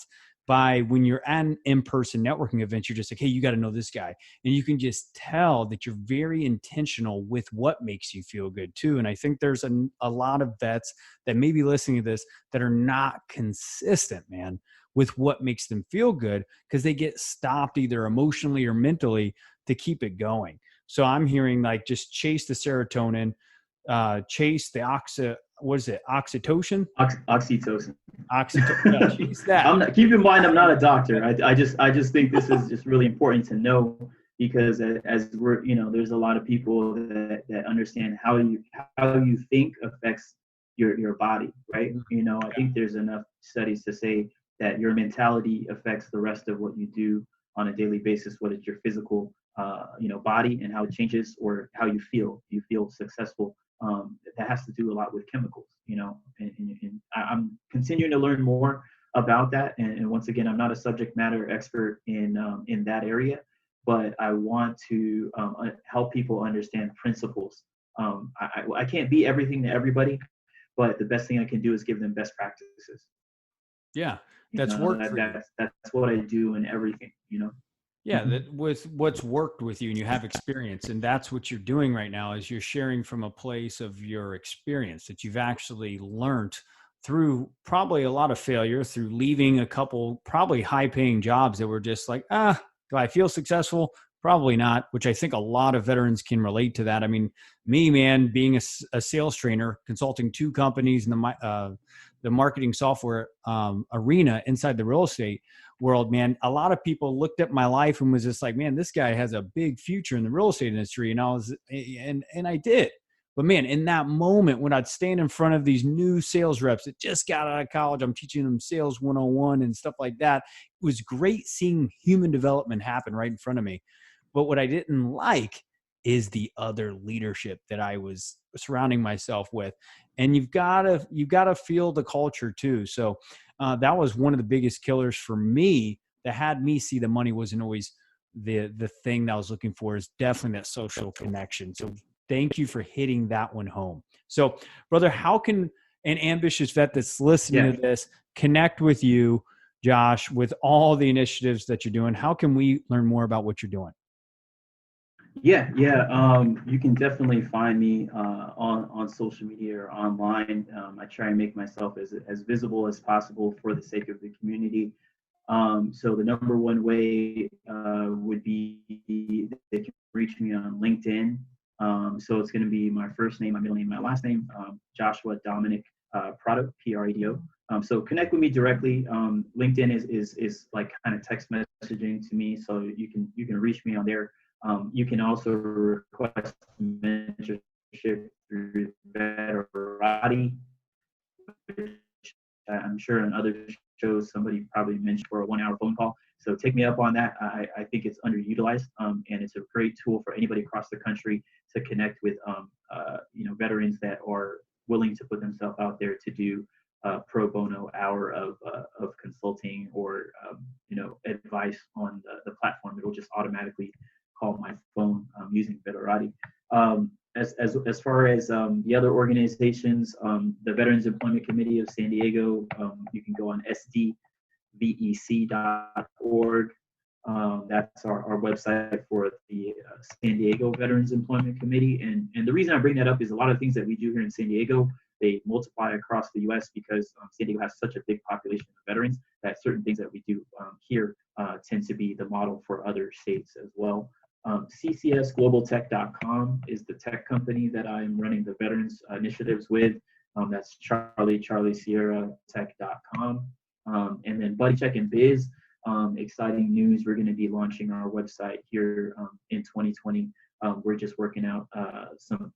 by when you're at an in-person networking event, you're just like, hey, you got to know this guy. And you can just tell that you're very intentional with what makes you feel good too. And I think there's a lot of vets that may be listening to this that are not consistent, man, with what makes them feel good because they get stopped either emotionally or mentally to keep it going. So I'm hearing like, just chase the serotonin, chase the oxytocin. Oxytocin. Oxytocin. Yeah, chase that. Keep in mind, I'm not a doctor. I just think this is just really important to know, because as we're, there's a lot of people that understand how you think affects your body, right? I think there's enough studies to say that your mentality affects the rest of what you do on a daily basis, whether it's your physical, body and how it changes, or how you feel. You feel successful. That has to do a lot with chemicals, and I'm continuing to learn more about that. And once again, I'm not a subject matter expert in that area, but I want to help people understand principles. I can't be everything to everybody, but the best thing I can do is give them best practices. Yeah, that's worked for you. That's what I do in everything, Yeah, that with what's worked with you and you have experience, and that's what you're doing right now is you're sharing from a place of your experience that you've actually learned through probably a lot of failure, through leaving a couple probably high-paying jobs that were just like, do I feel successful? Probably not, which I think a lot of veterans can relate to that. I mean, me, man, being a sales trainer, consulting 2 companies in the marketing software arena inside the real estate world, man, a lot of people looked at my life and was just like, man, this guy has a big future in the real estate industry. And I did. But man, in that moment when I'd stand in front of these new sales reps that just got out of college, I'm teaching them sales 101 and stuff like that. It was great seeing human development happen right in front of me. But what I didn't like is the other leadership that I was surrounding myself with. And you've got to feel the culture too. So, that was one of the biggest killers for me that had me see the money wasn't always the thing that I was looking for is definitely that social connection. So thank you for hitting that one home. So, brother, how can an ambitious vet that's listening Yeah. to this connect with you, Josh, with all the initiatives that you're doing? How can we learn more about what you're doing? Yeah. You can definitely find me on social media or online. I try and make myself as visible as possible for the sake of the community. So the number one way would be they can reach me on LinkedIn. So it's going to be my first name, my middle name, my last name, Joshua Dominic Prado, Prado. So connect with me directly. LinkedIn is like kind of text messaging to me, so you can reach me on there. You can also request mentorship through Veterati. I'm sure in other shows somebody probably mentioned for a 1 hour phone call. So take me up on that. I think it's underutilized, and it's a great tool for anybody across the country to connect with veterans that are willing to put themselves out there to do pro bono hour of consulting or advice on the platform. It'll just automatically call my phone using Veterati. As far as the other organizations, the Veterans Employment Committee of San Diego, you can go on sdvec.org. That's our website for the San Diego Veterans Employment Committee. And the reason I bring that up is a lot of things that we do here in San Diego, they multiply across the U.S. because San Diego has such a big population of veterans that certain things that we do here tend to be the model for other states as well. ccsglobaltech.com is the tech company that I'm running the veterans initiatives with. That's Charlie Sierra Tech.com. And then Buddy Check and Biz, exciting news. We're going to be launching our website here in 2020. We're just working out some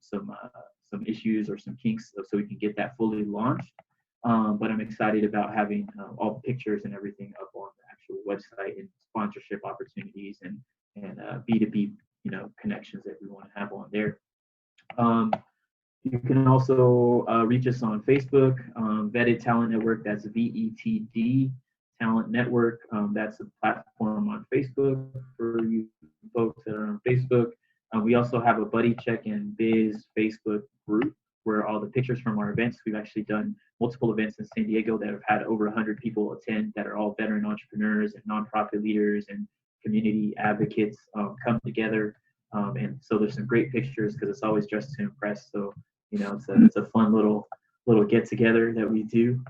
issues or some kinks so we can get that fully launched. But I'm excited about having all the pictures and everything up on the actual website and sponsorship opportunities and B2B, connections that we want to have on there. You can also reach us on Facebook, Vetted Talent Network. That's VETD Talent Network. That's a platform on Facebook for you folks that are on Facebook. We also have a Buddy Check and Biz Facebook group where all the pictures from our events. We've actually done multiple events in San Diego that have had over 100 people attend that are all veteran entrepreneurs and nonprofit leaders and community advocates come together. And so there's some great pictures because it's always dressed to impress. So, it's a fun little get together that we do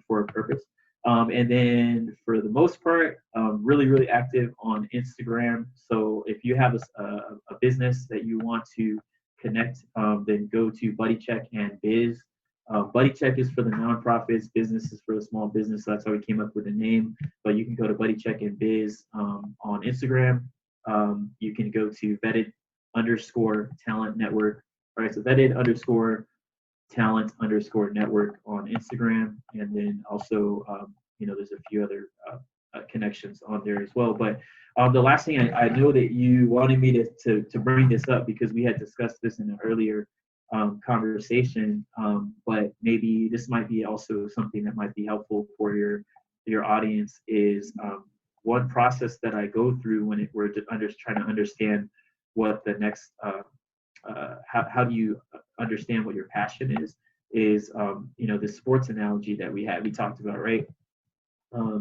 for a purpose. And then for the most part, really, really active on Instagram. So if you have a business that you want to connect, then go to Buddy Check and Biz. Buddy Check is for the nonprofits, business is for the small business. So that's how we came up with the name. But you can go to Buddy Check and Biz on Instagram. You can go to vetted_talent network. All right, so vetted_talent_network on Instagram. And then also, there's a few other connections on there as well. But the last thing I know that you wanted me to bring this up because we had discussed this in an earlier conversation, but maybe this might be also something that might be helpful for your audience is one process that I go through when we're trying to understand what the next how do you understand what your passion is the sports analogy that we talked about, right?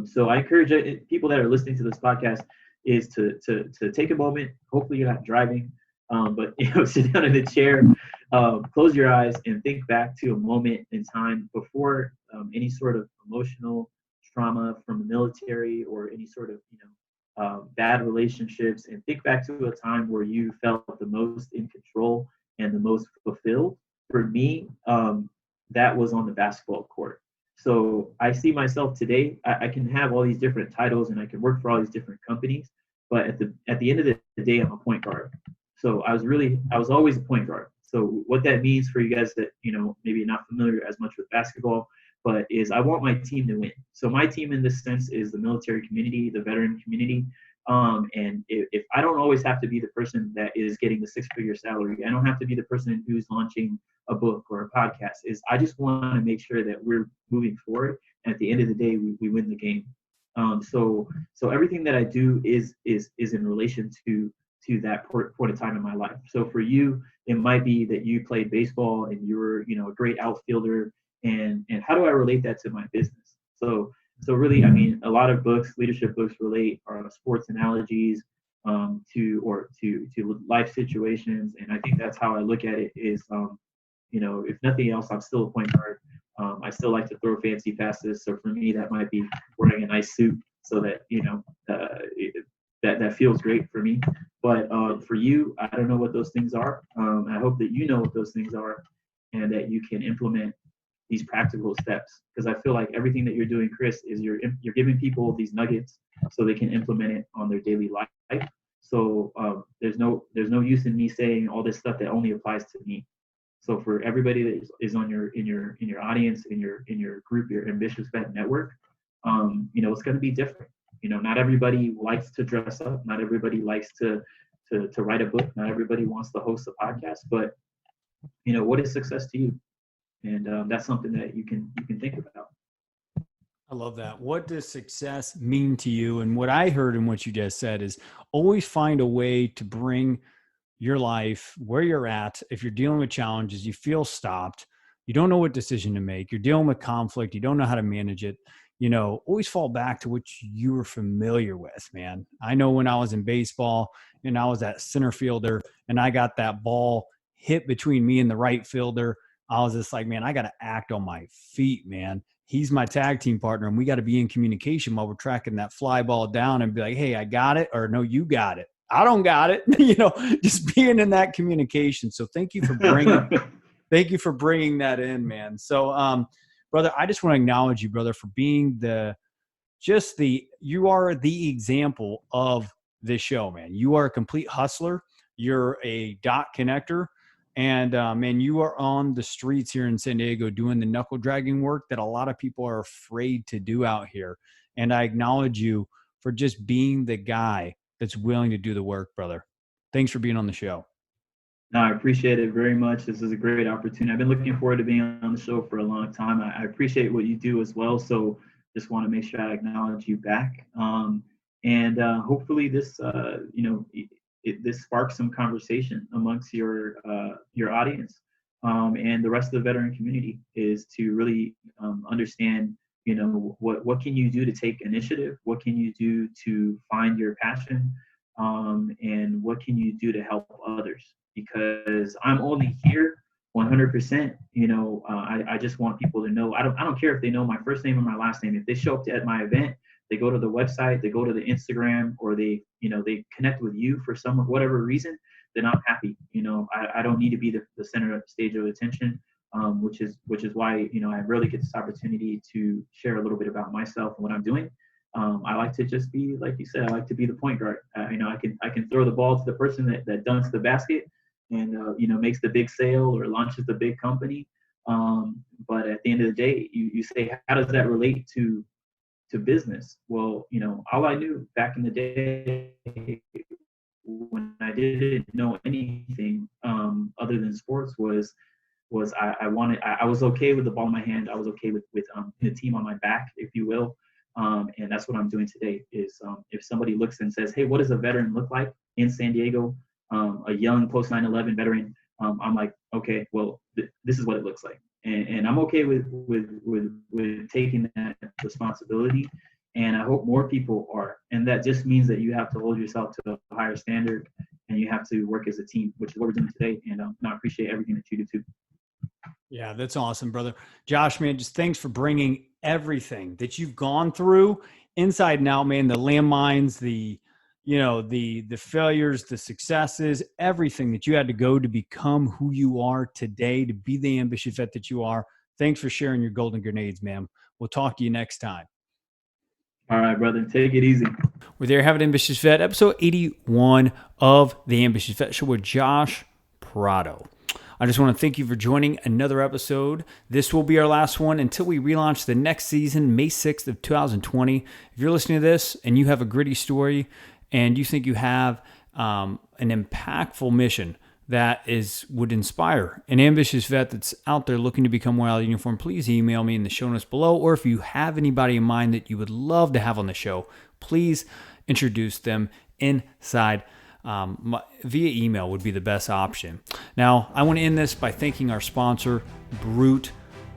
So I encourage people that are listening to this podcast is to take a moment. Hopefully you're not driving, but sit down in a chair, close your eyes, and think back to a moment in time before any sort of emotional trauma from the military or any sort of bad relationships, and think back to a time where you felt the most in control and the most fulfilled. For me, that was on the basketball court. So I see myself today. I can have all these different titles and I can work for all these different companies, but at the end of the day, I'm a point guard. So I was always a point guard. So what that means for you guys that maybe not familiar as much with basketball, but is I want my team to win. So my team in this sense is the military community, the veteran community. And if I don't always have to be the person that is getting the 6-figure salary, I don't have to be the person who's launching a book or a podcast. I just want to make sure that we're moving forward. And at the end of the day, we win the game. So everything that I do is in relation to that point of time in my life. So for you, it might be that you played baseball and you were, a great outfielder. And how do I relate that to my business? So really, I mean, a lot of books, leadership books, relate sports analogies to life situations, and I think that's how I look at it. Is if nothing else, I'm still a point guard. I still like to throw fancy passes, so for me, that might be wearing a nice suit, so that that feels great for me. But for you, I don't know what those things are. I hope that you know what those things are, and that you can implement these practical steps, because I feel like everything that you're doing, Chris, is you're giving people these nuggets so they can implement it on their daily life. So there's no use in me saying all this stuff that only applies to me. So for everybody that is on your audience, in your group, your ambitious vet network, it's going to be different. Not everybody likes to dress up. Not everybody likes to write a book. Not everybody wants to host a podcast. But what is success to you? And that's something that you can think about. I love that. What does success mean to you? And what I heard in what you just said is always find a way to bring your life where you're at. If you're dealing with challenges, you feel stopped, you don't know what decision to make, you're dealing with conflict, you don't know how to manage it, always fall back to what you were familiar with, man. I know when I was in baseball and I was that center fielder and I got that ball hit between me and the right fielder, I was just like, man, I got to act on my feet, man. He's my tag team partner, and we got to be in communication while we're tracking that fly ball down and be like, hey, I got it, or no, you got it. I don't got it. Just being in that communication. So thank you for bringing that in, man. So, brother, I just want to acknowledge you, brother, for being you are the example of this show, man. You are a complete hustler. You're a dot connector. And man, you are on the streets here in San Diego doing the knuckle dragging work that a lot of people are afraid to do out here. And I acknowledge you for just being the guy that's willing to do the work, brother. Thanks for being on the show. No, I appreciate it very much. This is a great opportunity. I've been looking forward to being on the show for a long time. I appreciate what you do as well. So just want to make sure I acknowledge you back. And hopefully this, this sparks some conversation amongst your audience and the rest of the veteran community, is to really understand, what can you do to take initiative? What can you do to find your passion? And what can you do to help others? Because I'm only here 100%. I just want people to know. I don't care if they know my first name or my last name. If they show up at my event, they go to the website, they go to the Instagram, or they connect with you for whatever reason, then I'm happy. I don't need to be the center of the stage of attention, which is why I rarely get this opportunity to share a little bit about myself and what I'm doing. I like to just be, like you said, I like to be the point guard. I can throw the ball to the person that dunks the basket and makes the big sale or launches the big company. But at the end of the day, you say, how does that relate to business? Well, all I knew back in the day when I didn't know anything other than sports was I was okay with the ball in my hand. I was okay with the team on my back, if you will. And that's what I'm doing today is if somebody looks and says, hey, what does a veteran look like in San Diego? A young post 9/11 veteran. I'm like, okay, well, this is what it looks like. And I'm okay with taking that responsibility. And I hope more people are. And that just means that you have to hold yourself to a higher standard and you have to work as a team, which is what we're doing today. And I appreciate everything that you do too. Yeah, that's awesome, brother. Josh, man, just thanks for bringing everything that you've gone through inside and out, man, the landmines, the failures, the successes, everything that you had to go to become who you are today, to be the ambitious vet that you are. Thanks for sharing your golden grenades, man. We'll talk to you next time. All right, brother. Take it easy. We're there having Ambitious Vet, episode 81 of the Ambitious Vet Show with Josh Prado. I just want to thank you for joining another episode. This will be our last one until we relaunch the next season, May 6th of 2020. If you're listening to this and you have a gritty story and you think you have an impactful mission that would inspire an ambitious vet that's out there looking to become Wild Uniform, please email me in the show notes below. Or if you have anybody in mind that you would love to have on the show, please introduce them inside via email would be the best option. Now, I want to end this by thanking our sponsor, Brute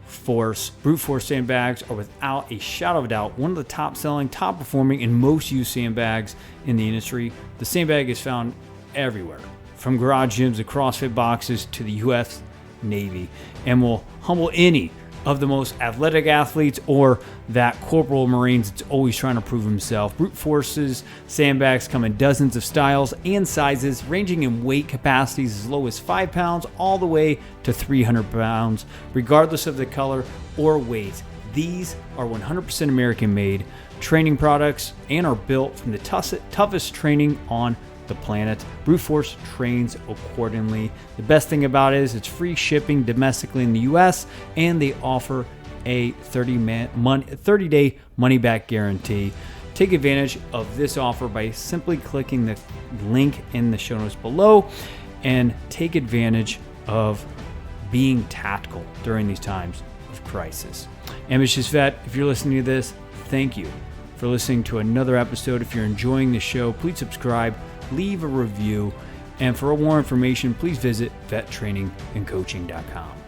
Force. Brute Force sandbags are without a shadow of a doubt one of the top selling, top performing, and most used sandbags in the industry. The sandbag is found everywhere, from garage gyms to CrossFit boxes to the U.S. Navy, and will humble any of the most athletic athletes or that corporal Marines that's always trying to prove himself. Brute Force's sandbags come in dozens of styles and sizes, ranging in weight capacities as low as 5 pounds all the way to 300 pounds, regardless of the color or weight. These are 100% American made training products and are built from the toughest training on the planet. Brute Force trains accordingly. The best thing about it is it's free shipping domestically in the US, and they offer a 30-day money-back guarantee. Take advantage of this offer by simply clicking the link in the show notes below and take advantage of being tactical during these times of crisis. Ambitious Vet, if you're listening to this, thank you for listening to another episode. If you're enjoying the show, please subscribe, leave a review, and for more information, please visit vettrainingandcoaching.com.